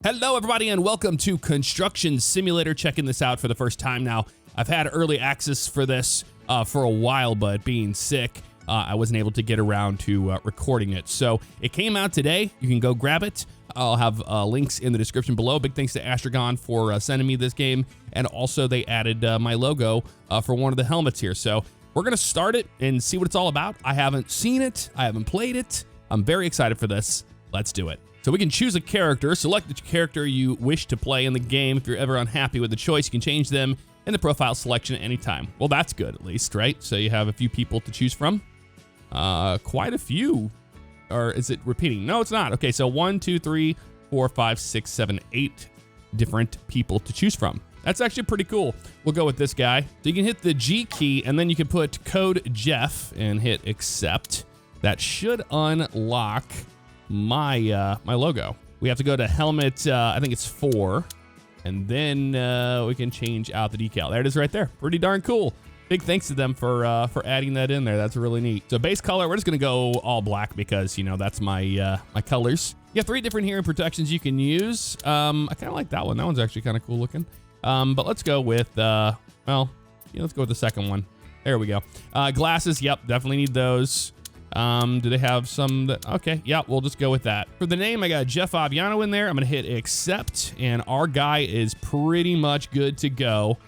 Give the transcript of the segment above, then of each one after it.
Hello, everybody, and welcome to Construction Simulator. Checking this out for the first time now. I've had early access for this for a while, but being sick, I wasn't able to get around to recording it. So it came out today. You can go grab it. I'll have links in the description below. Big thanks to Astragon for sending me this game, and also they added my logo for one of the helmets here. So we're going to start it and see what it's all about. I haven't seen it. I haven't played it. I'm very excited for this. Let's do it. So we can choose a character, select the character you wish to play in the game. If you're ever unhappy with the choice, you can change them in the profile selection at any time. Well, that's good at least, right? So you have a few people to choose from. Quite a few. Or is it repeating? No, it's not. Okay, so 1, 2, 3, 4, 5, 6, 7, 8 different people to choose from. That's actually pretty cool. We'll go with this guy. So you can hit the G key and then you can put code Jeff and hit accept. That should unlock my my logo. We have to go to helmet, I think it's 4, and then we can change out the decal. There it is right there. Pretty darn cool. Big thanks to them for adding that in there. That's really neat. So base color, we're just gonna go all black because, you know, that's my my colors. You have 3 different hearing protections you can use. I kind of like that one. That one's actually kind of cool looking. But let's go with, well, yeah, let's go with the second one. There we go. Glasses, yep, definitely need those. Do they have some that, okay, yeah, we'll just go with that. For the name, I got Jeff Aviano in there. I'm gonna hit accept, and our guy is pretty much good to go.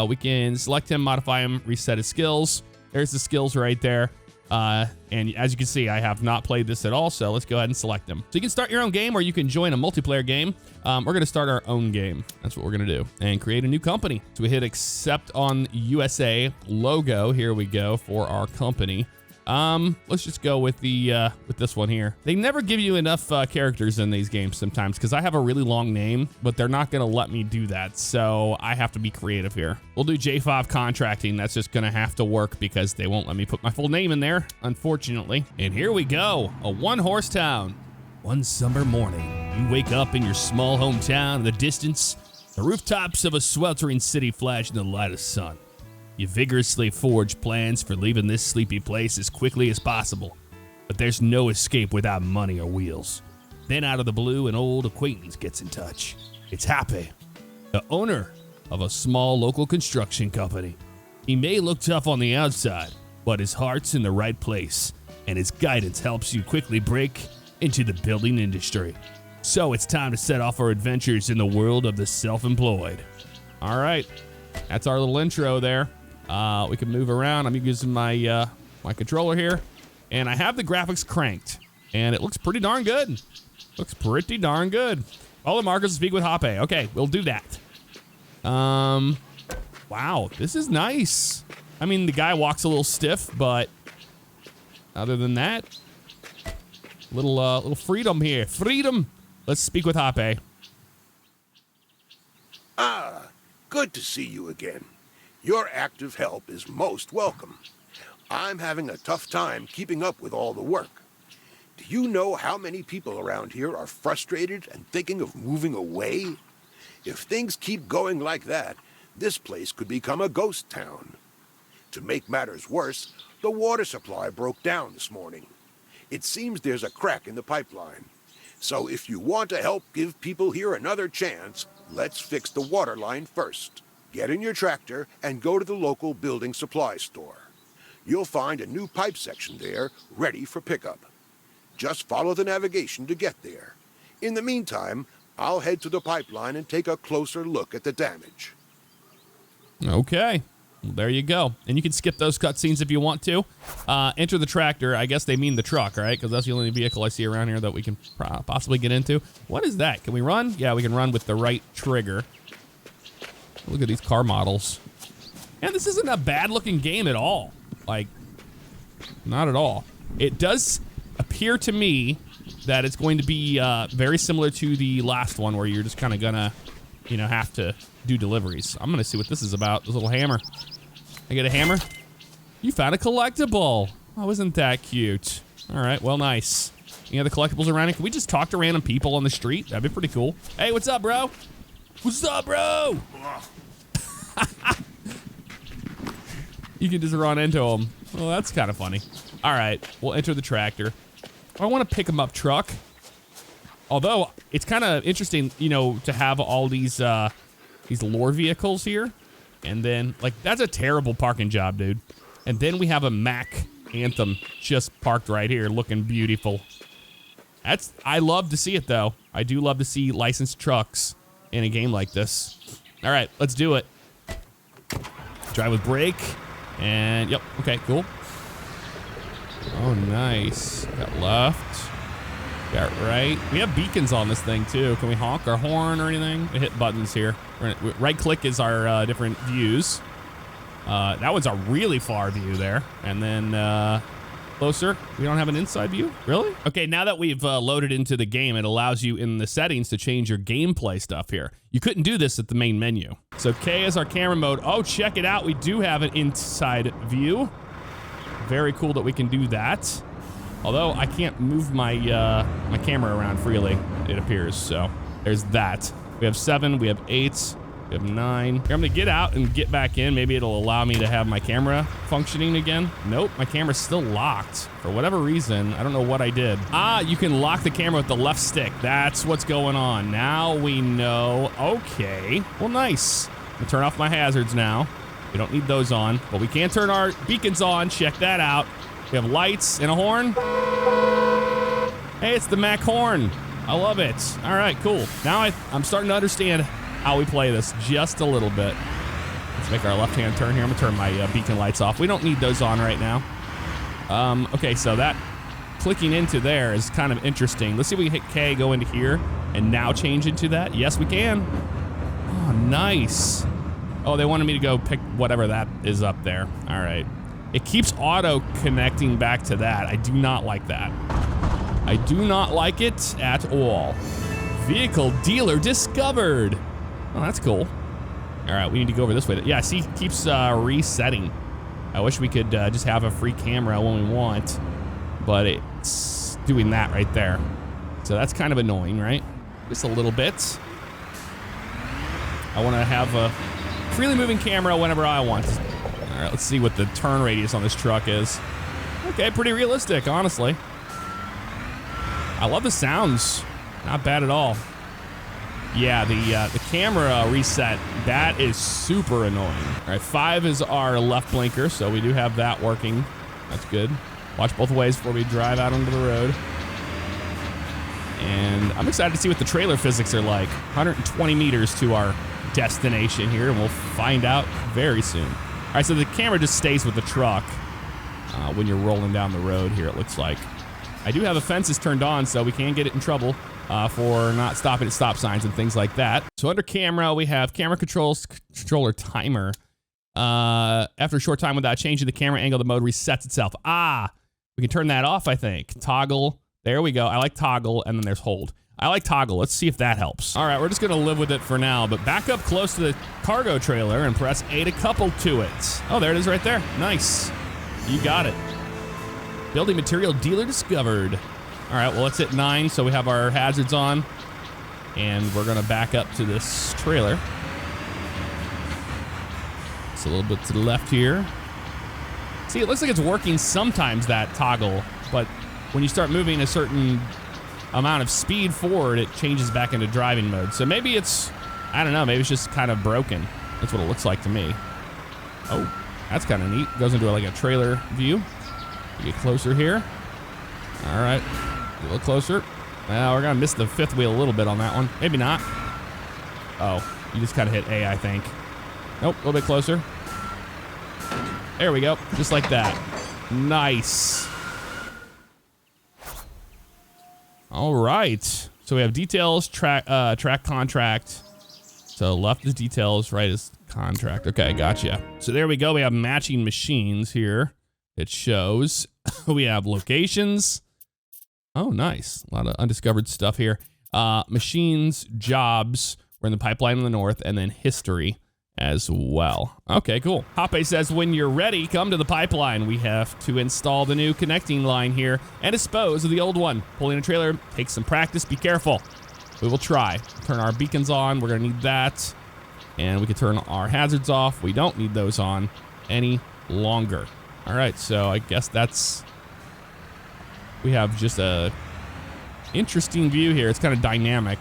We can select him, modify him, reset his skills. There's the skills right there. And as you can see, I have not played this at all, so let's go ahead and select him. So you can start your own game, or you can join a multiplayer game. We're gonna start our own game. That's what we're gonna do, and create a new company. So we hit accept on USA logo. Here we go for our company. Let's just go with the with this one here. They never give you enough characters in these games sometimes, because I have a really long name, but they're not gonna let me do that, so I have to be creative here. We'll do J5 contracting. That's just gonna have to work because they won't let me put my full name in there, unfortunately. And here we go, a one-horse town. One summer morning, you wake up in your small hometown. In the distance, the rooftops of a sweltering city flash in the light of sun. You vigorously forge plans for leaving this sleepy place as quickly as possible, but there's no escape without money or wheels. Then out of the blue, an old acquaintance gets in touch. It's Happy, the owner of a small local construction company. He may look tough on the outside, but his heart's in the right place, and his guidance helps you quickly break into the building industry. So it's time to set off our adventures in the world of the self-employed. All right, that's our little intro there. We can move around. I'm using my my controller here, and I have the graphics cranked, and it looks pretty darn good. Looks pretty darn good. All the markers speak with Happy. Okay, we'll do that. Wow, this is nice. I mean, the guy walks a little stiff, but other than that, little freedom here. Freedom. Let's speak with Happy. Ah, good to see you again. Your active help is most welcome. I'm having a tough time keeping up with all the work. Do you know how many people around here are frustrated and thinking of moving away? If things keep going like that, this place could become a ghost town. To make matters worse, the water supply broke down this morning. It seems there's a crack in the pipeline. So if you want to help give people here another chance, let's fix the water line first. Get in your tractor and go to the local building supply store. You'll find a new pipe section there ready for pickup. Just follow the navigation to get there. In the meantime, I'll head to the pipeline and take a closer look at the damage. Okay, well, there you go. And you can skip those cutscenes if you want to. Enter the tractor. I guess they mean the truck, right? Because that's the only vehicle I see around here that we can possibly get into. What is that? Can we run? Yeah, we can run with the right trigger. Look at these car models. And this isn't a bad looking game at all. Like, not at all. It does appear to me that it's going to be very similar to the last one, where you're just kind of gonna, you know, have to do deliveries. I'm gonna see what this is about. This little hammer. I get a hammer? You found a collectible. Oh, isn't that cute? All right, well, nice. Any other collectibles around here? Can we just talk to random people on the street? That'd be pretty cool. Hey, what's up, bro? What's up, bro? You can just run into him. Well, that's kind of funny. All right, we'll enter the tractor. I want to pick him up truck. Although it's kind of interesting, you know, to have all these lore vehicles here. And then, like, that's a terrible parking job, dude. And then we have a Mack Anthem just parked right here, looking beautiful. I love to see it, though. I do love to see licensed trucks in a game like this. All right, let's do it. Drive with brake. And, yep, okay, cool. Oh, nice. Got left. Got right. We have beacons on this thing, too. Can we honk our horn or anything? We hit buttons here. Right-click is our different views. That was a really far view there. And then closer. We don't have an inside view? Really? Okay, now that we've loaded into the game, it allows you in the settings to change your gameplay stuff here. You couldn't do this at the main menu. So K is our camera mode. Oh, check it out. We do have an inside view. Very cool that we can do that. Although I can't move my my camera around freely, it appears. So there's that. We have 7, we have 8, we have 9. Here, I'm gonna get out and get back in. Maybe it'll allow me to have my camera functioning again. Nope, my camera's still locked. For whatever reason, I don't know what I did. Ah, you can lock the camera with the left stick. That's what's going on. Now we know. Okay, well, nice. I'm gonna turn off my hazards now. We don't need those on, but we can turn our beacons on. Check that out. We have lights and a horn. Hey, it's the Mack horn. I love it. All right, cool. Now I'm starting to understand how we play this just a little bit. Let's make our left-hand turn here. I'm gonna turn my beacon lights off. We don't need those on right now. Okay, so that clicking into there is kind of interesting. Let's see if we can hit K, go into here, and now change into that. Yes, we can. Oh, nice. Oh, they wanted me to go pick whatever that is up there. All right. It keeps auto-connecting back to that. I do not like that. I do not like it at all. Vehicle dealer discovered. Oh, that's cool. All right, we need to go over this way. Yeah, see, it keeps resetting. I wish we could just have a free camera when we want, but it's doing that right there. So that's kind of annoying, right? Just a little bit. I want to have a freely moving camera whenever I want. All right, let's see what the turn radius on this truck is. Okay, pretty realistic, honestly. I love the sounds. Not bad at all. Yeah, the camera reset, that is super annoying. All right, 5 is our left blinker, so we do have that working. That's good. Watch both ways before we drive out onto the road. And I'm excited to see what the trailer physics are like. 120 meters to our destination here, and we'll find out very soon. All right, so the camera just stays with the truck when you're rolling down the road here, it looks like. I do have the fences turned on, so we can get it in trouble for not stopping at stop signs and things like that. So under camera, we have camera controller timer. After a short time without changing the camera angle, the mode resets itself. Ah, we can turn that off, I think. Toggle. There we go. I like toggle, and then there's hold. I like toggle. Let's see if that helps. All right, we're just going to live with it for now, but back up close to the cargo trailer and press A to couple to it. Oh, there it is right there. Nice. You got it. Building material dealer discovered. All right, well, let's hit 9, so we have our hazards on, and we're going to back up to this trailer. It's a little bit to the left here. See, it looks like it's working sometimes, that toggle, but when you start moving a certain amount of speed forward, it changes back into driving mode. So maybe it's, I don't know, maybe it's just kind of broken. That's what it looks like to me. Oh, that's kind of neat. Goes into like a trailer view. Get closer here. All right, a little closer. Well, we're gonna miss the 5th wheel a little bit on that one. Maybe not. Oh, you just kind of hit A, I think. Nope, a little bit closer. There we go, just like that. Nice. All right, so we have details, track contract. So left is details, right is contract. Okay, gotcha. So there we go. We have matching machines here. It shows. We have locations. Oh, nice. A lot of undiscovered stuff here. Machines, jobs. We're in the pipeline in the north, and then history as well. Okay, cool. Hoppe says, when you're ready, come to the pipeline. We have to install the new connecting line here and dispose of the old one. Pulling a trailer takes some practice. Be careful. We will try. Turn our beacons on. We're going to need that. And we can turn our hazards off. We don't need those on any longer. All right, so I guess that's... We have just a Interesting view here. It's kind of dynamic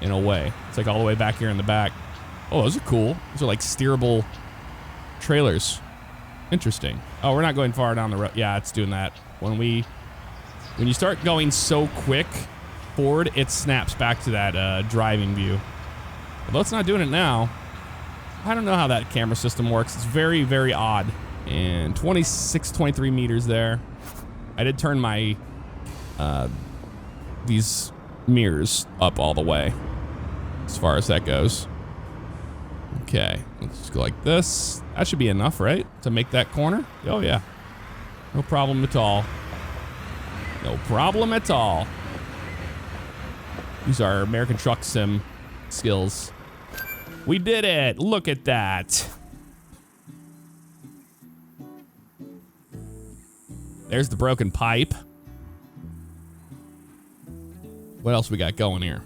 in a way. It's like all the way back here in the back. Oh, those are cool. Those are like steerable trailers. Interesting. Oh, we're not going far down the road. Yeah, it's doing that. When you start going so quick forward, it snaps back to that driving view. Although it's not doing it now. I don't know how that camera system works. It's very, very odd. And 23 meters there. I did turn my these mirrors up all the way as far as that goes. Okay, let's just go like this. That should be enough, right? To make that corner? Oh, yeah. No problem at all. No problem at all. Use our American Truck Sim skills. We did it. Look at that. There's the broken pipe. What else we got going here?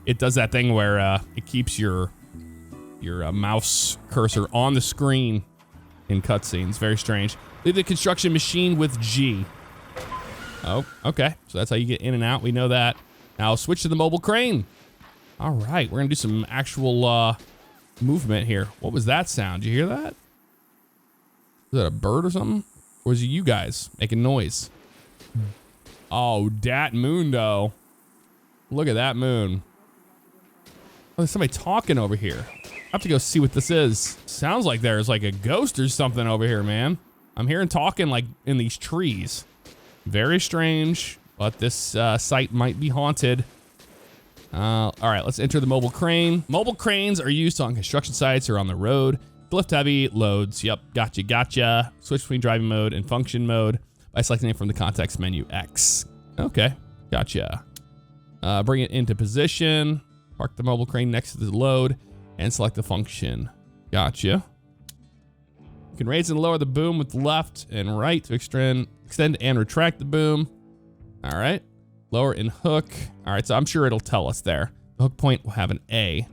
It does that thing where it keeps your mouse cursor on the screen in cutscenes. Very strange. Leave the construction machine with G. Oh, okay. So that's how you get in and out. We know that. Now switch to the mobile crane. All right, we're gonna do some actual movement here. What was that sound? Did you hear that? Was that a bird or something? Or was it you guys making noise? Oh, dat mundo. Look at that moon. Oh, there's somebody talking over here. I have to go see what this is. Sounds like there's like a ghost or something over here, man. I'm hearing talking like in these trees. Very strange, but this site might be haunted. All right, let's enter the mobile crane. Mobile cranes are used on construction sites or on the road to lift heavy loads. Yep, gotcha. Switch between driving mode and function mode by selecting it from the context menu X. Okay, gotcha. Bring it into position. Park the mobile crane next to the load and select the function. Gotcha. You can raise and lower the boom with left and right to extend and retract the boom. All right. Lower and hook. All right, so I'm sure it'll tell us there. The hook point will have an A.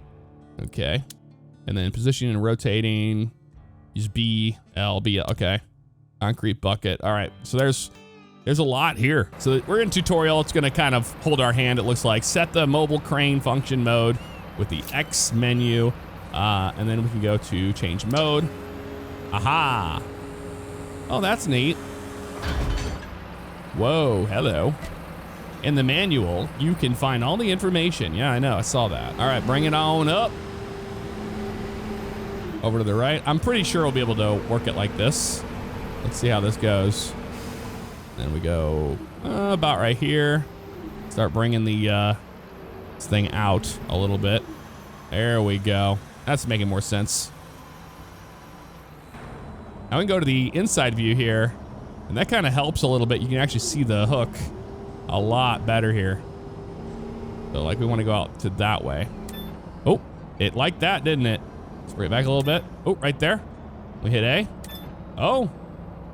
Okay. And then positioning and rotating. Use B, L, B, okay. Concrete bucket. All right, so there's a lot here. So we're in tutorial. It's gonna kind of hold our hand, it looks like. Set the mobile crane function mode with the X menu. And then we can go to change mode. Aha. Oh, that's neat. Whoa, hello. In the manual, you can find all the information. Yeah, I know, I saw that. All right, bring it on up. Over to the right. I'm pretty sure we'll be able to work it like this. Let's see how this goes. Then we go about right here. Start bringing the this thing out a little bit. There we go. That's making more sense. Now we can go to the inside view here, and that kind of helps a little bit. You can actually see the hook a lot better here. So like we want to go out to that way. Oh, it liked that, didn't it? Let's bring it back a little bit. Oh, right there. We hit A. Oh,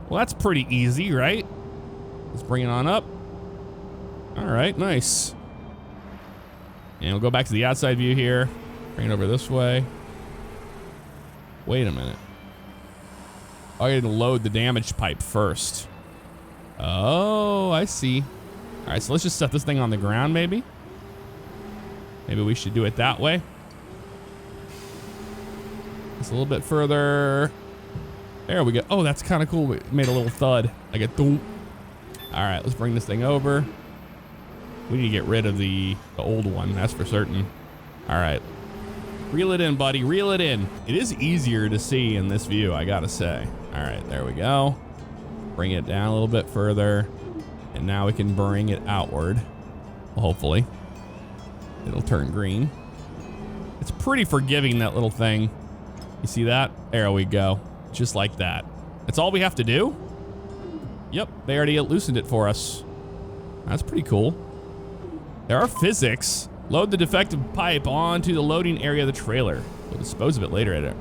well, that's pretty easy, right? Let's bring it on up. All right, nice. And we'll go back to the outside view here. Bring it over this way. Wait a minute. Oh, I gotta load the damaged pipe first. Oh, I see. All right, so let's just set this thing on the ground, maybe. Maybe we should do it that way. Just a little bit further. There we go. Oh, that's kind of cool. We made a little thud. Like a thump. All right, let's bring this thing over. We need to get rid of the old one, that's for certain. All right. Reel it in, buddy. Reel it in. It is easier to see in this view, I gotta say. All right, there we go. Bring it down a little bit further. And now we can bring it outward. Hopefully. It'll turn green. It's pretty forgiving, that little thing. You see that? There we go. Just like that. That's all we have to do? Yep, they already loosened it for us. That's pretty cool. There are physics. Load the defective pipe onto the loading area of the trailer. We'll dispose of it later at an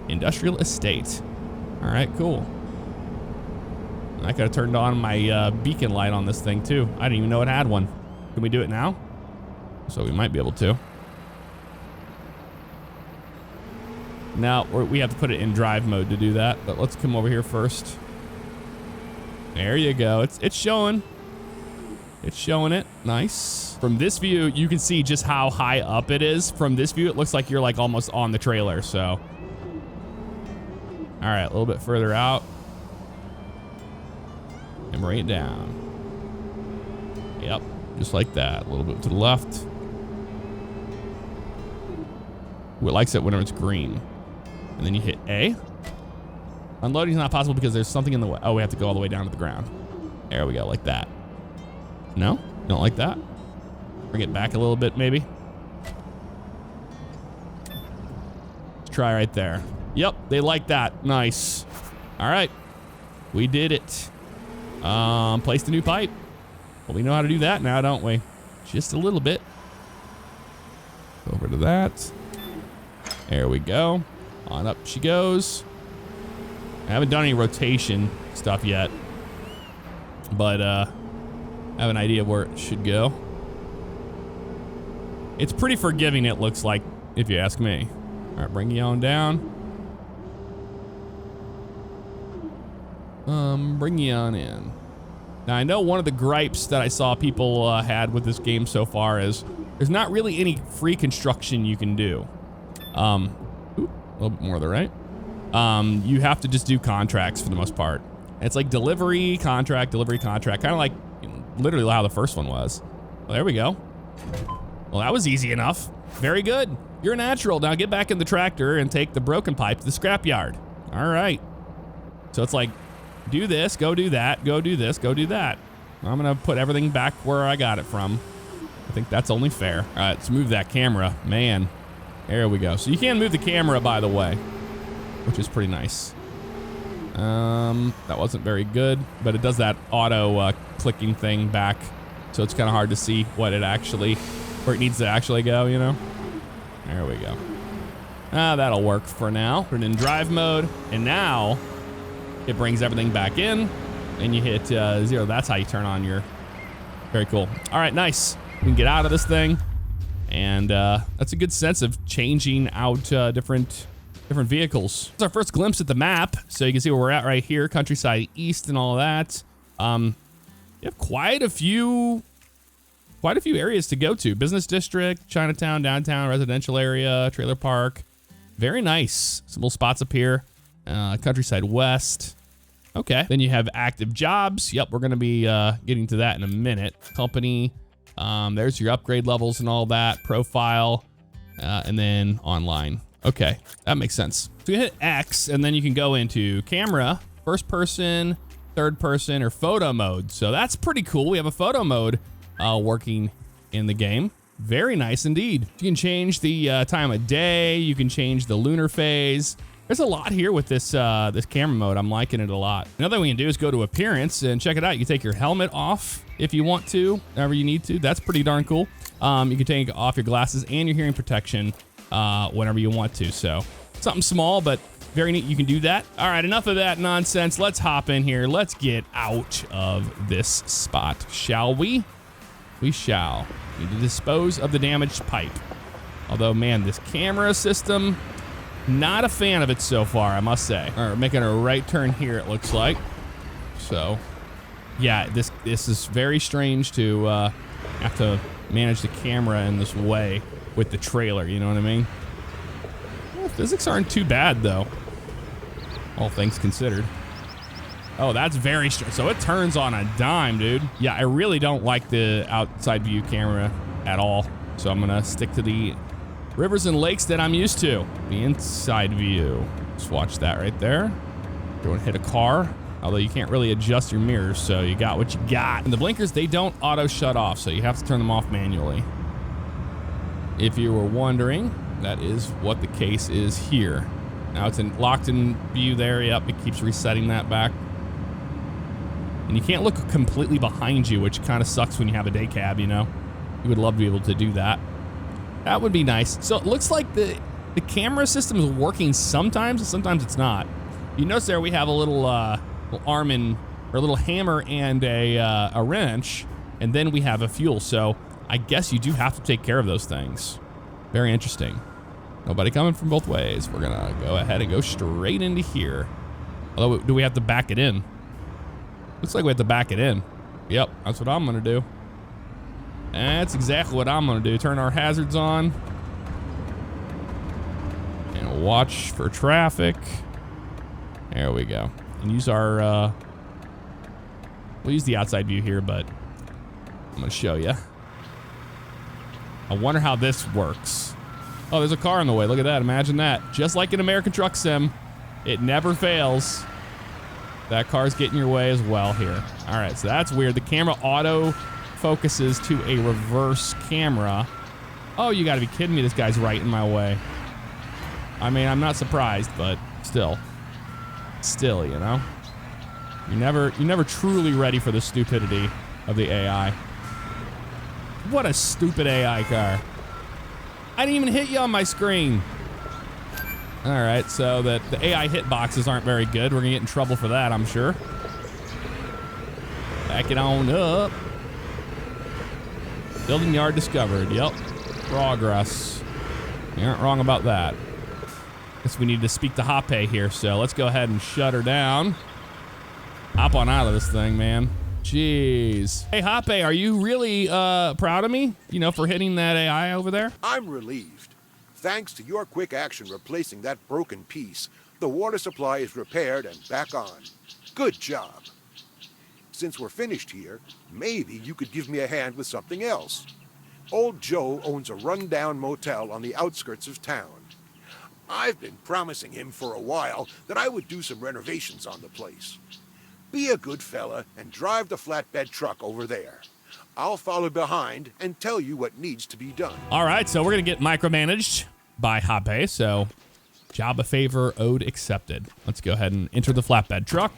industrial estate. All right, cool. I could have turned on my beacon light on this thing too. I didn't even know it had one. Can we do it now? So we might be able to. Now we have to put it in drive mode to do that, but let's come over here first. There you go. It's showing. It's showing it. Nice. From this view, you can see just how high up it is. From this view, it looks like you're like almost on the trailer, so. All right, a little bit further out. And bring it down. Yep, just like that. A little bit to the left. Ooh, it likes it whenever it's green. And then you hit A. Unloading is not possible because there's something in the way. Oh, we have to go all the way down to the ground. There we go, like that. No? You don't like that? Bring it back a little bit, maybe. Let's try right there. Yep, they like that. Nice. All right. We did it. Placed a new pipe. Well, we know how to do that now, don't we? Just a little bit. Over to that. There we go. On up she goes. I haven't done any rotation stuff yet, but I have an idea of where it should go. It's pretty forgiving, it looks like, if you ask me. All right, bring you on down. Bring you on in. Now, I know one of the gripes that I saw people had with this game so far is there's not really any free construction you can do. A little bit more to the right. You have to just do contracts for the most part. It's like delivery, contract, kind of like literally how the first one was. Well, there we go. Well, that was easy enough. Very good. You're a natural. Now get back in the tractor and take the broken pipe to the scrapyard. All right. So it's like, do this, go do that, go do this, go do that. I'm gonna put everything back where I got it from. I think that's only fair. All right, let's move that camera. Man, there we go. So you can move the camera, by the way, which is pretty nice. That wasn't very good, but it does that auto clicking thing back. So it's kind of hard to see what it actually, where it needs to actually go, you know? There we go. That'll work for now. Put it in drive mode, and now it brings everything back in, and you hit 0. That's how you turn on your, very cool. All right, nice. We can get out of this thing, and that's a good sense of changing out different vehicles. It's our first glimpse at the map, so you can see where we're at right here, Countryside East and all that. You have quite a few areas to go to. Business district, Chinatown, downtown, residential area, trailer park. Very nice. Some little spots up here. Countryside West. Okay. Then you have active jobs. Yep, we're going to be getting to that in a minute. Company. There's your upgrade levels and all that. Profile. And then online. Okay, that makes sense. So you hit X, and then you can go into camera, first person, third person, or photo mode. So that's pretty cool. We have a photo mode working in the game. Very nice indeed. You can change the time of day. You can change the lunar phase. There's a lot here with this this camera mode. I'm liking it a lot. Another thing we can do is go to appearance and check it out. You can take your helmet off if you want to, whenever you need to. That's pretty darn cool. You can take off your glasses and your hearing protection whenever you want to. So something small, but very neat. You can do that. All right, enough of that nonsense. Let's hop in here. Let's get out of this spot, shall we? We shall. We need to dispose of the damaged pipe. Although, man, this camera system, not a fan of it so far, I must say. All right, we're making a right turn here, it looks like. So, yeah, this is very strange to have to manage the camera in this way with the trailer, you know what I mean? Well, physics aren't too bad, though, all things considered. Oh, that's very strange. So it turns on a dime, dude. Yeah, I really don't like the outside view camera at all. So I'm gonna stick to the rivers and lakes that I'm used to. The inside view. Just watch that right there. Don't hit a car. Although you can't really adjust your mirrors, so you got what you got. And the blinkers, they don't auto shut off, so you have to turn them off manually. If you were wondering, that is what the case is here. Now it's locked in view there. Yep, it keeps resetting that back. And you can't look completely behind you, which kind of sucks when you have a day cab, you know? You would love to be able to do that. That would be nice. So it looks like the camera system is working sometimes, and sometimes it's not. You notice there we have a little arm and, or a little hammer and a wrench, and then we have a fuel. So I guess you do have to take care of those things. Very interesting. Nobody coming from both ways. We're gonna go ahead and go straight into here. Although, do we have to back it in? Looks like we have to back it in. Yep, that's what I'm gonna do. That's exactly what I'm gonna do. Turn our hazards on. And watch for traffic. There we go. And use our, we'll use the outside view here, but I'm gonna show you. I wonder how this works. Oh, there's a car in the way. Look at that. Imagine that. Just like in American Truck Sim, it never fails. That car's getting your way as well here. All right, so that's weird. The camera auto focuses to a reverse camera. Oh, you gotta be kidding me. This guy's right in my way. I mean, I'm not surprised, but still, you know? You're never truly ready for the stupidity of the AI. What a stupid AI car. I didn't even hit you on my screen. All right, so the AI hitboxes aren't very good. We're gonna get in trouble for that, I'm sure. Back it on up. Building yard discovered. Yep. Progress. You aren't wrong about that. Guess we need to speak to Hoppe here, so let's go ahead and shut her down. Hop on out of this thing, man. Jeez. Hey, Hoppe, are you really proud of me, you know, for hitting that AI over there? I'm relieved. Thanks to your quick action replacing that broken piece, the water supply is repaired and back on. Good job. Since we're finished here, maybe you could give me a hand with something else. Old Joe owns a rundown motel on the outskirts of town. I've been promising him for a while that I would do some renovations on the place. Be a good fella and drive the flatbed truck over there. I'll follow behind and tell you what needs to be done. All right, so we're going to get micromanaged by Hoppe, so job a favor owed accepted. Let's go ahead and enter the flatbed truck.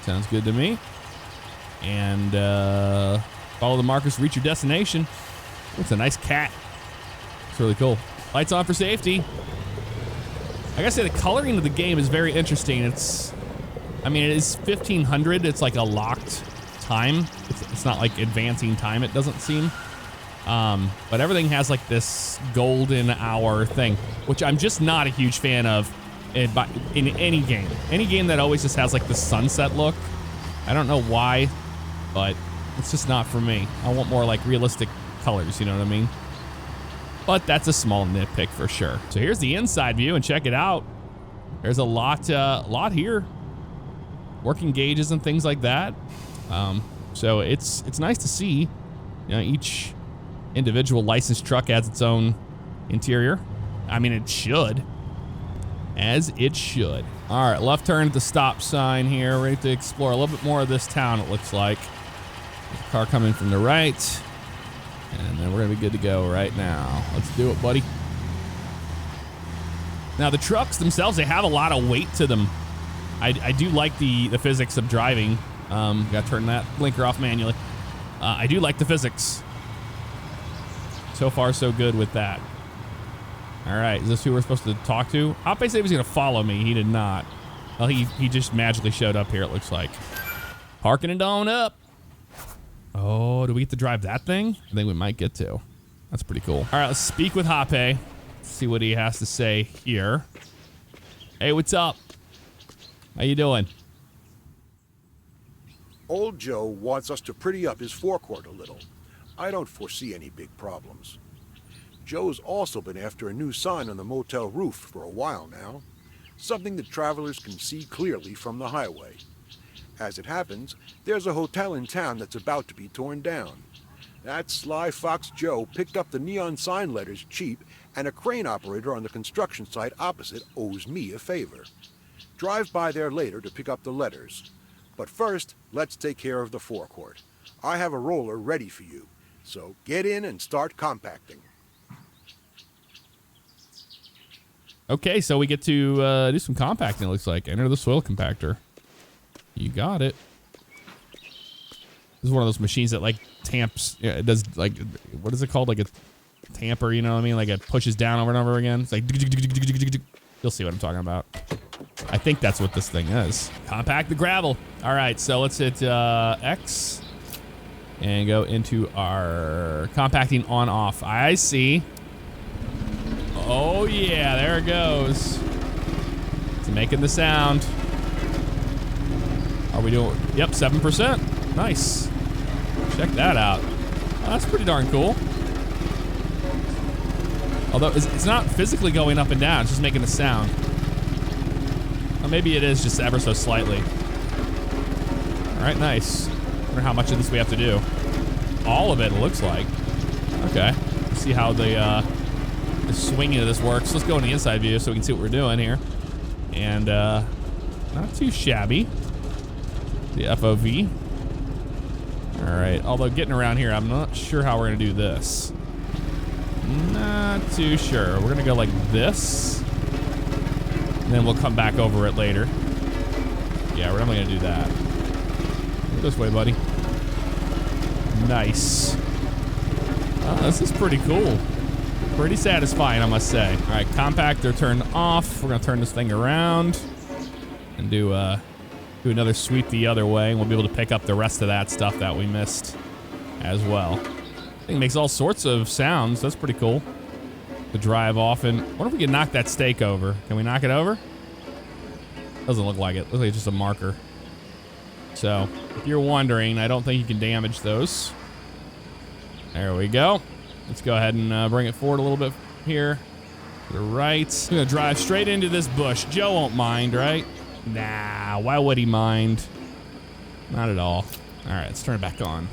Sounds good to me. And follow the markers to reach your destination. It's a nice cat. It's really cool. Lights on for safety. I gotta say, the coloring of the game is very interesting. I mean, it is 1500. It's like a locked time. It's not like advancing time, it doesn't seem. But everything has like this golden hour thing, which I'm just not a huge fan of in any game. Any game that always just has like the sunset look. I don't know why, but it's just not for me. I want more like realistic colors, you know what I mean? But that's a small nitpick for sure. So here's the inside view, and check it out. There's a lot here. Working gauges and things like that. So it's nice to see. You know, each individual licensed truck has its own interior. I mean, it should. As it should. All right, left turn at the stop sign here. Ready to explore a little bit more of this town, it looks like. There's a car coming from the right. And then we're gonna be good to go right now. Let's do it, buddy. Now, the trucks themselves, they have a lot of weight to them. I do like the physics of driving. Gotta turn that blinker off manually. I do like the physics. So far, so good with that. All right, is this who we're supposed to talk to? Hoppe said he was gonna follow me. He did not. Well, he just magically showed up here, it looks like. Parking it on up. Oh, do we get to drive that thing? I think we might get to. That's pretty cool. All right, let's speak with Hoppe. See what he has to say here. Hey, what's up? How you doing? Old Joe wants us to pretty up his forecourt a little. I don't foresee any big problems. Joe's also been after a new sign on the motel roof for a while now. Something that travelers can see clearly from the highway. As it happens, there's a hotel in town that's about to be torn down. That sly fox Joe picked up the neon sign letters cheap, and a crane operator on the construction site opposite owes me a favor. Drive by there later to pick up the letters. But first, let's take care of the forecourt. I have a roller ready for you, so get in and start compacting. Okay, so we get to do some compacting, it looks like. Enter the soil compactor. You got it. This is one of those machines that like tamps. Yeah, it does like, what is it called? Like a tamper, you know what I mean? Like it pushes down over and over again. It's like, you'll see what I'm talking about. I think that's what this thing is. Compact the gravel. All right, so let's hit X and go into our compacting on off. I see. Oh yeah, there it goes. It's making the sound. Are we doing? Yep, 7%. Nice. Check that out. That's pretty darn cool. Although it's not physically going up and down, it's just making a sound. Or maybe it is just ever so slightly. All right, nice. Wonder how much of this we have to do. All of it looks like. Okay. Let's see how the swinging of this works. Let's go in the inside view so we can see what we're doing here. And not too shabby. The FOV. All right. Although getting around here, I'm not sure how we're gonna do this. Not too sure. We're gonna go like this, and then we'll come back over it later. Yeah, we're definitely gonna do that. Go this way, buddy. Nice. This is pretty cool. Pretty satisfying, I must say. All right, compactor turned off. We're gonna turn this thing around and do another sweep the other way, and we'll be able to pick up the rest of that stuff that we missed as well. It makes all sorts of sounds. That's pretty cool. To drive off and wonder if we can knock that stake over. Can we knock it over? Doesn't look like it. Looks like it's just a marker. So if you're wondering, I don't think you can damage those. There we go. Let's go ahead and bring it forward a little bit here. To the right. We're gonna drive straight into this bush. Joe won't mind, right? Nah, why would he mind? Not at all. All right, let's turn it back on.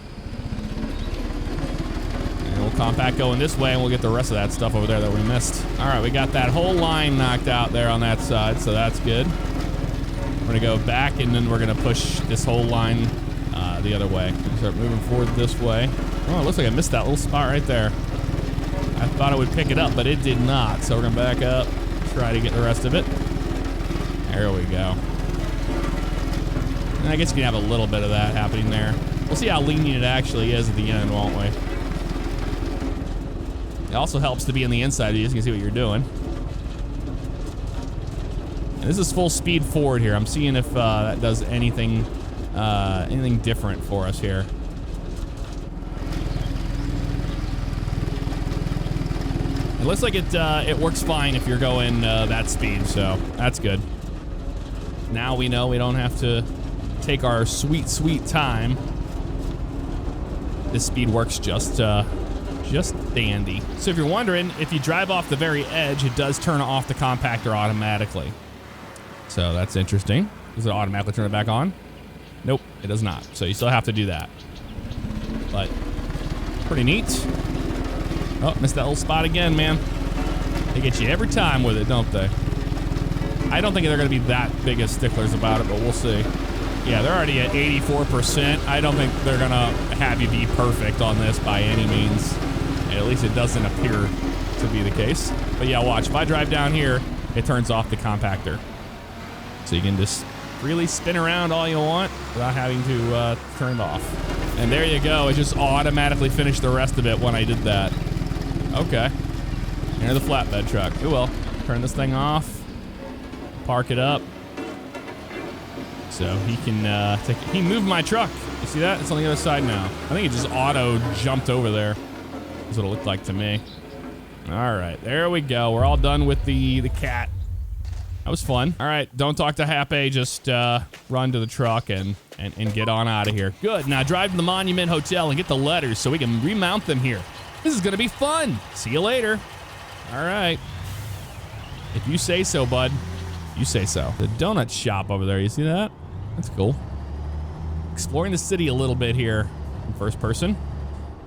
And we'll compact going this way, and we'll get the rest of that stuff over there that we missed. All right, we got that whole line knocked out there on that side, so that's good. We're gonna go back, and then we're gonna push this whole line the other way. Start moving forward this way. Oh, it looks like I missed that little spot right there. I thought it would pick it up, but it did not. So we're gonna back up, try to get the rest of it. There we go. And I guess you can have a little bit of that happening there. We'll see how lenient it actually is at the end, won't we? It also helps to be on the inside of you so you can see what you're doing. And this is full speed forward here. I'm seeing if that does anything different for us here. It looks like it works fine if you're going that speed, so that's good. Now we know we don't have to take our sweet, sweet time. This speed works just dandy. So if you're wondering, if you drive off the very edge, it does turn off the compactor automatically. So that's interesting. Does it automatically turn it back on? Nope, it does not. So you still have to do that. But pretty neat. Oh, missed that little spot again, man. They get you every time with it, don't they? I don't think they're going to be that big of sticklers about it, but we'll see. Yeah, they're already at 84%. I don't think they're going to have you be perfect on this by any means. At least it doesn't appear to be the case. But yeah, watch. If I drive down here, it turns off the compactor. So you can just freely spin around all you want without having to turn it off. And there you go. It just automatically finished the rest of it when I did that. Okay. Here's the flatbed truck. It will. Turn this thing off. Park it up. So he can take it. He moved my truck. You see that? It's on the other side now. I think it just auto jumped over there. That's what it looked like to me. All right, there we go. We're all done with the cat. That was fun. All right, don't talk to Happy. Just run to the truck and get on out of here. Good. Now drive to the Monument Hotel and get the letters so we can remount them here. This is gonna be fun. See you later. All right. If you say so, bud. You say so. The donut shop over there. You see that? That's cool. Exploring the city a little bit here in first person.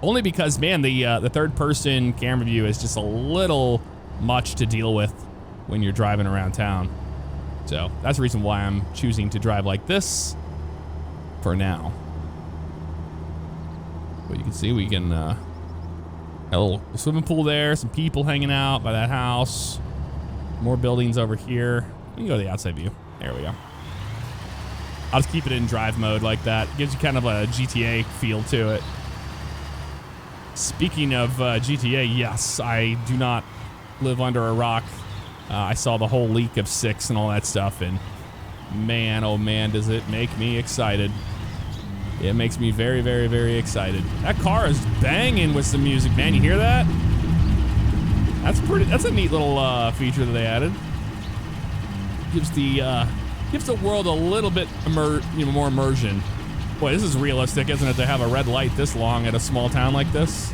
Only because, man, the third person camera view is just a little much to deal with when you're driving around town. So that's the reason why I'm choosing to drive like this for now. But you can see we can a little swimming pool there, some people hanging out by that house, more buildings over here. We can go to the outside view. There we go. I'll just keep it in drive mode like that. It gives you kind of a GTA feel to it. Speaking of GTA, yes, I do not live under a rock. I saw the whole leak of 6 and all that stuff, and man, oh man, does it make me excited. It makes me very, very, very excited. That car is banging with some music, man. You hear that? That's a neat little feature that they added. Gives the world a little bit more immersion Boy, this is realistic, isn't it, to have a red light this long at a small town like this?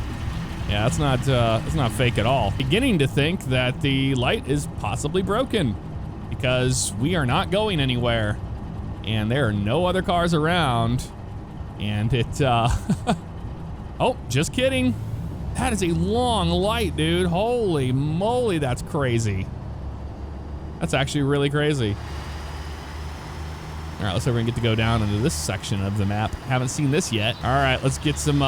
Yeah, that's not fake at all. Beginning to think that the light is possibly broken because we are not going anywhere and there are no other cars around and it, oh, just kidding. That is a long light, dude. Holy moly, that's crazy. That's actually really crazy. All right, let's see if we can get to go down into this section of the map. Haven't seen this yet. All right, let's get some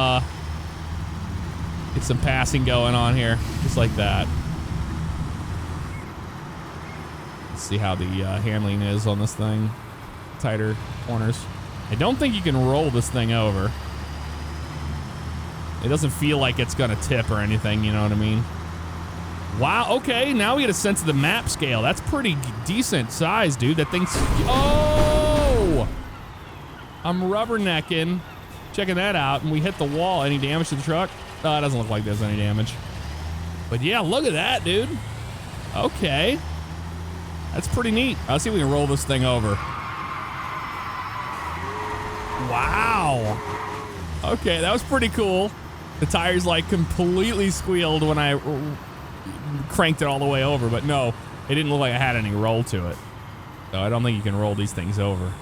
passing going on here, just like that. Let's see how the handling is on this thing. Tighter corners. I don't think you can roll this thing over. It doesn't feel like it's gonna tip or anything, you know what I mean? Wow, okay, now we get a sense of the map scale. That's pretty decent size, dude. That thing's, oh! I'm rubbernecking. Checking that out, and we hit the wall. Any damage to the truck? Oh, it doesn't look like there's any damage. But yeah, look at that, dude. Okay. That's pretty neat. Let's see if we can roll this thing over. Wow. Okay, that was pretty cool. The tires like completely squealed when I cranked it all the way over, but no, it didn't look like I had any roll to it. So I don't think you can roll these things over.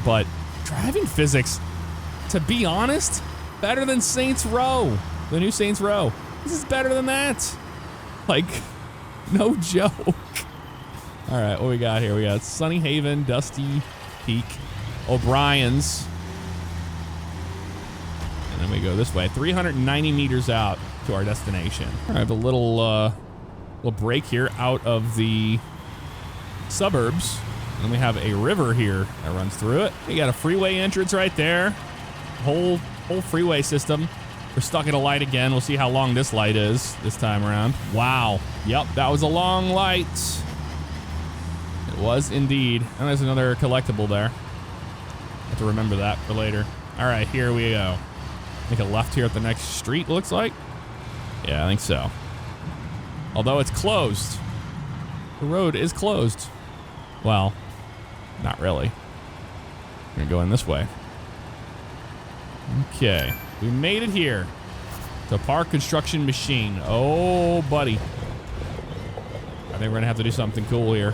But driving physics, to be honest, better than Saints Row, the new Saints Row. This is better than that. Like, no joke. All right, what we got here? We got Sunny Haven, Dusty Peak, O'Brien's. And then we go this way, 390 meters out to our destination. All right, a little break here out of the suburbs. And we have a river here that runs through it. You got a freeway entrance right there. Whole freeway system. We're stuck at a light again. We'll see how long this light is this time around. Wow. Yep, that was a long light. It was indeed. And there's another collectible there. Have to remember that for later. All right, here we go. Make a left here at the next street, looks like. Yeah, I think so. Although it's closed. The road is closed. Well, not really. We're gonna go in this way. Okay, we made it here to Park Construction Machine. Oh, buddy. I think we're gonna have to do something cool here.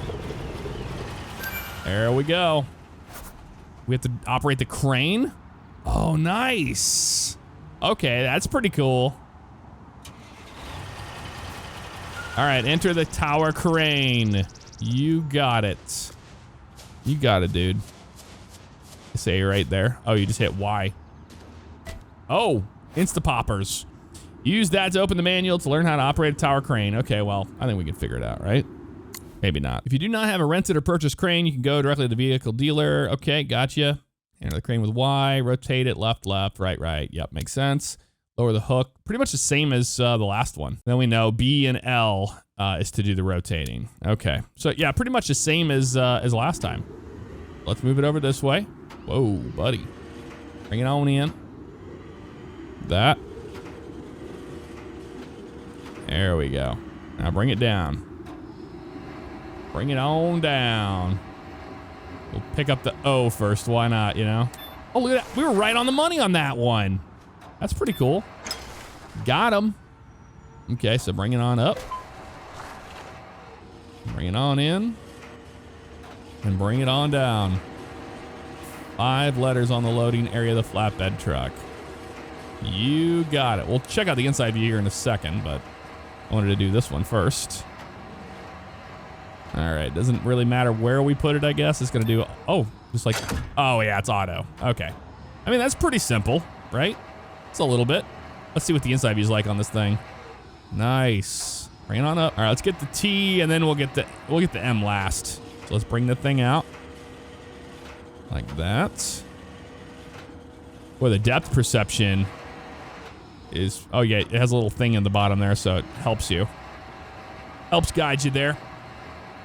There we go. We have to operate the crane. Oh, nice. Okay, that's pretty cool. All right, enter the tower crane. You got it. You got it, dude. Say right there. Oh, you just hit Y. Oh, Instapoppers. Use that to open the manual to learn how to operate a tower crane. Okay, well, I think we can figure it out, right? Maybe not. If you do not have a rented or purchased crane, you can go directly to the vehicle dealer. Okay, gotcha. Enter the crane with Y, rotate it, left, right. Yep, makes sense. Lower the hook. Pretty much the same as the last one. Then we know B and L is to do the rotating. Okay, so yeah, pretty much the same as last time. Let's move it over this way. Whoa, buddy. Bring it on in. That. There we go. Now bring it down. Bring it on down. We'll pick up the O first. Why not, you know? Oh, look at that. We were right on the money on that one. That's pretty cool. Got him. Okay, so bring it on up. Bring it on in. And bring it on down. 5 letters on the loading area of the flatbed truck. You got it. We'll check out the inside view here in a second, but I wanted to do this one first. All right, doesn't really matter where we put it, I guess. It's gonna do, oh, just like, oh yeah, it's auto. Okay. I mean, that's pretty simple, right? It's a little bit. Let's see what the inside view is like on this thing. Nice. Bring it on up. All right, let's get the T, and then we'll get the M last. So let's bring the thing out like that. Boy, the depth perception is, oh yeah, it has a little thing in the bottom there, so it helps you. Helps guide you there.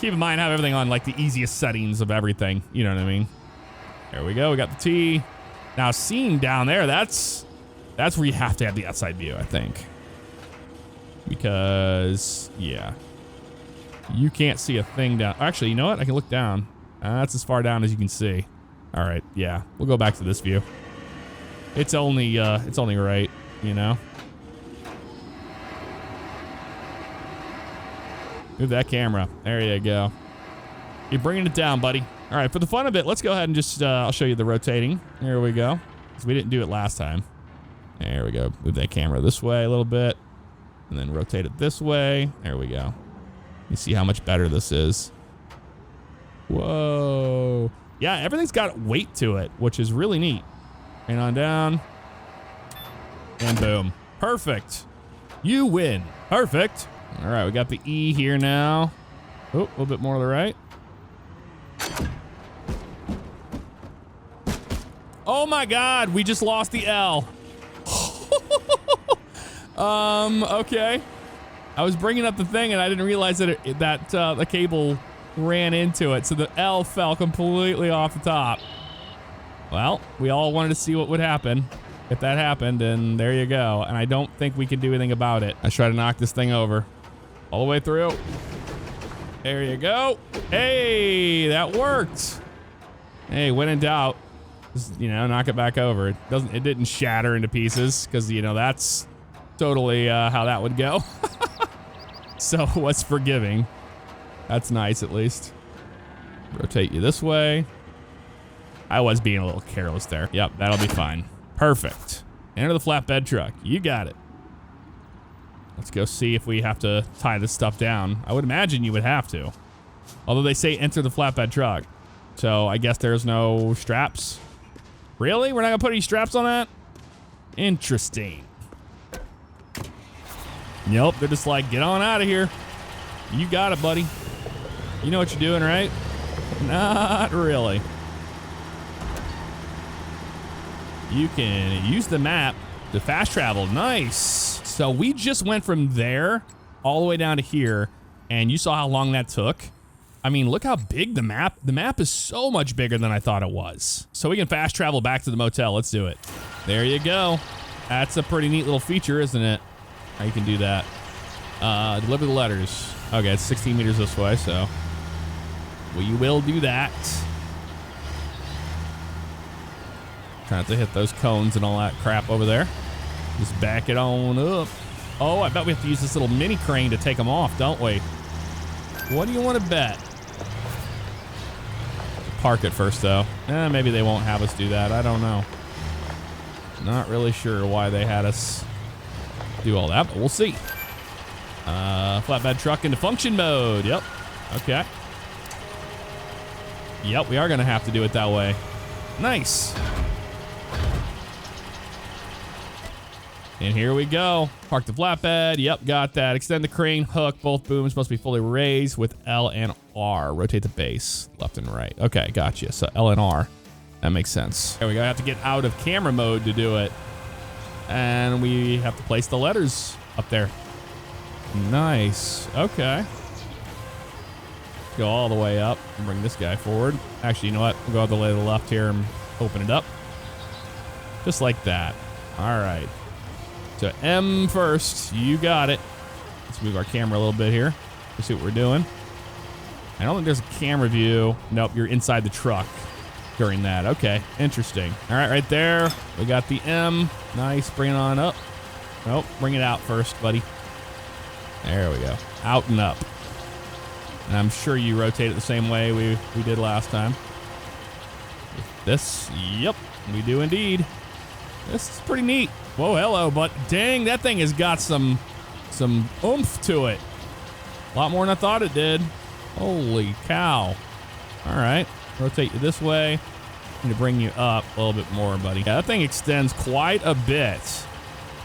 Keep in mind, have everything on like the easiest settings of everything. You know what I mean? There we go. We got the T. Now, seeing down there, that's where you have to have the outside view, I think. Because, yeah. You can't see a thing down. Actually, you know what? I can look down. That's as far down as you can see. All right, yeah, we'll go back to this view. It's only right, you know. Move that camera. There you go. You're bringing it down, buddy. All right, for the fun of it, let's go ahead and just, I'll show you the rotating. There we go. Because we didn't do it last time. There we go. Move that camera this way a little bit. And then rotate it this way. There we go. You see how much better this is. Whoa. Yeah, everything's got weight to it, which is really neat. Bring it on down. And boom. Perfect. You win. Perfect. All right, we got the E here now. Oh, a little bit more to the right. Oh my God, we just lost the L. Okay. I was bringing up the thing and I didn't realize that the cable ran into it, so the L fell completely off the top. Well, we all wanted to see what would happen if that happened, and there you go. And I don't think we can do anything about it. Let's try to knock this thing over. All the way through. There you go. Hey, that worked. Hey, when in doubt, just, you know, knock it back over. It didn't shatter into pieces because, you know, that's totally how that would go. So what's forgiving? That's nice, at least. Rotate you this way. I was being a little careless there. Yep, that'll be fine. Perfect. Enter the flatbed truck. You got it. Let's go see if we have to tie this stuff down. I would imagine you would have to. Although they say enter the flatbed truck. So I guess there's no straps. Really? We're not gonna put any straps on that? Interesting. Nope, they're just like, get on out of here. You got it, buddy. You know what you're doing, right? Not really. You can use the map to fast travel. Nice. So we just went from there all the way down to here, and you saw how long that took. I mean, look how big the map is so much bigger than I thought it was. So we can fast travel back to the motel. Let's do it. There you go. That's a pretty neat little feature, isn't it? How you can do that. Deliver the letters. Okay, it's 16 meters this way, so we will do that. Trying to hit those cones and all that crap over there. Just back it on up. Oh, I bet we have to use this little mini crane to take them off, don't we? What do you want to bet? Park it first, though. Maybe they won't have us do that. I don't know. Not really sure why they had us do all that, but we'll see. Flatbed truck into function mode. Yep. Okay. Yep, we are going to have to do it that way. Nice. And here we go. Park the flatbed. Yep, got that. Extend the crane hook. Both booms must be fully raised with L and R. Rotate the base left and right. Okay, gotcha. So L and R. That makes sense. There we go. I have to get out of camera mode to do it. And we have to place the letters up there. Nice. Okay. Go all the way up and bring this guy forward. Actually, you know what? We'll go all the way to the left here and open it up. Just like that. All right. So M first. You got it. Let's move our camera a little bit here. Let's see what we're doing. I don't think there's a camera view. Nope, you're inside the truck during that. Okay, interesting. All right, right there. We got the M. Nice. Bring it on up. Nope, bring it out first, buddy. There we go. Out and up. And I'm sure you rotate it the same way we did last time. This, yep, we do indeed. This is pretty neat. Whoa, hello, but dang, that thing has got some oomph to it. A lot more than I thought it did. Holy cow. All right, rotate you this way. I'm gonna bring you up a little bit more, buddy. Yeah, that thing extends quite a bit.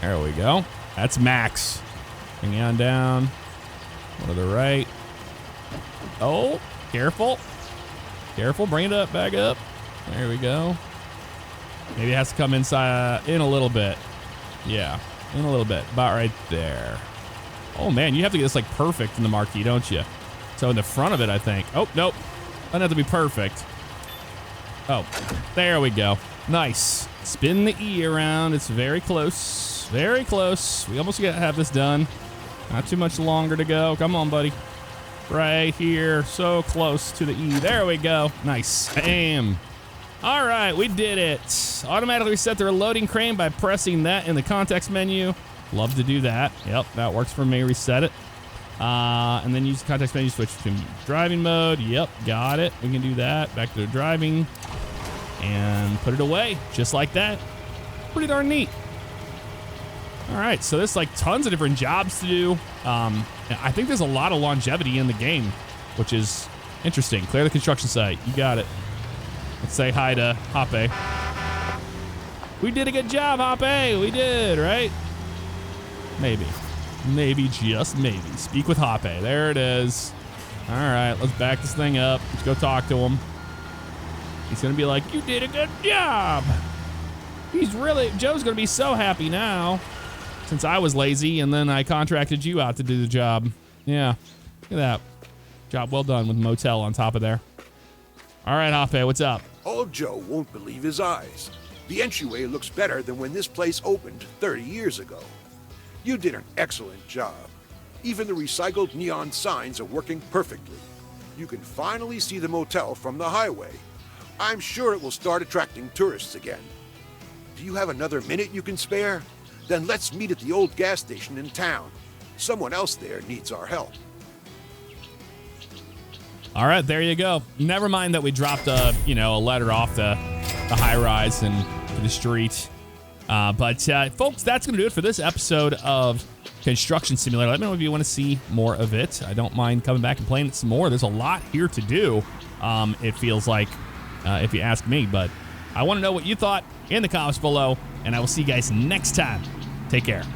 There we go. That's max. Bring you on down. One to the right. Oh, careful. Careful, bring it up, back up. There we go. Maybe it has to come inside, in a little bit. Yeah, in a little bit, about right there. Oh man, you have to get this like perfect in the marquee, don't you? So in the front of it, I think. Oh, nope. Doesn't have to be perfect. Oh, there we go. Nice. Spin the E around. It's very close. Very close. We almost got to have this done. Not too much longer to go. Come on, buddy. Right here. So close to the E. There we go. Nice. Bam. All right, we did it. Automatically reset their loading crane by pressing that in the context menu. Love to do that. Yep, that works for me. Reset it. And then use the context menu, switch to driving mode. Yep, got it. We can do that. Back to the driving. And put it away, just like that. Pretty darn neat. All right, so there's like tons of different jobs to do. I think there's a lot of longevity in the game, which is interesting. Clear the construction site. You got it. Let's say hi to Hoppe. We did a good job, Hoppe. We did, right? Maybe. Maybe, just maybe. Speak with Hoppe. There it is. All right, let's back this thing up. Let's go talk to him. He's going to be like, you did a good job. Joe's going to be so happy now. Since I was lazy and then I contracted you out to do the job. Yeah, look at that. Job well done with motel on top of there. All right, Hoppe, what's up? Old Joe won't believe his eyes. The entryway looks better than when this place opened 30 years ago. You did an excellent job. Even the recycled neon signs are working perfectly. You can finally see the motel from the highway. I'm sure it will start attracting tourists again. Do you have another minute you can spare? Then let's meet at the old gas station in town. Someone else there needs our help. All right, there you go. Never mind that we dropped a letter off the high rise and to the street. But folks, that's going to do it for this episode of Construction Simulator. Let me know if you want to see more of it. I don't mind coming back and playing it some more. There's a lot here to do, it feels like, if you ask me. But I want to know what you thought in the comments below, and I will see you guys next time. Take care.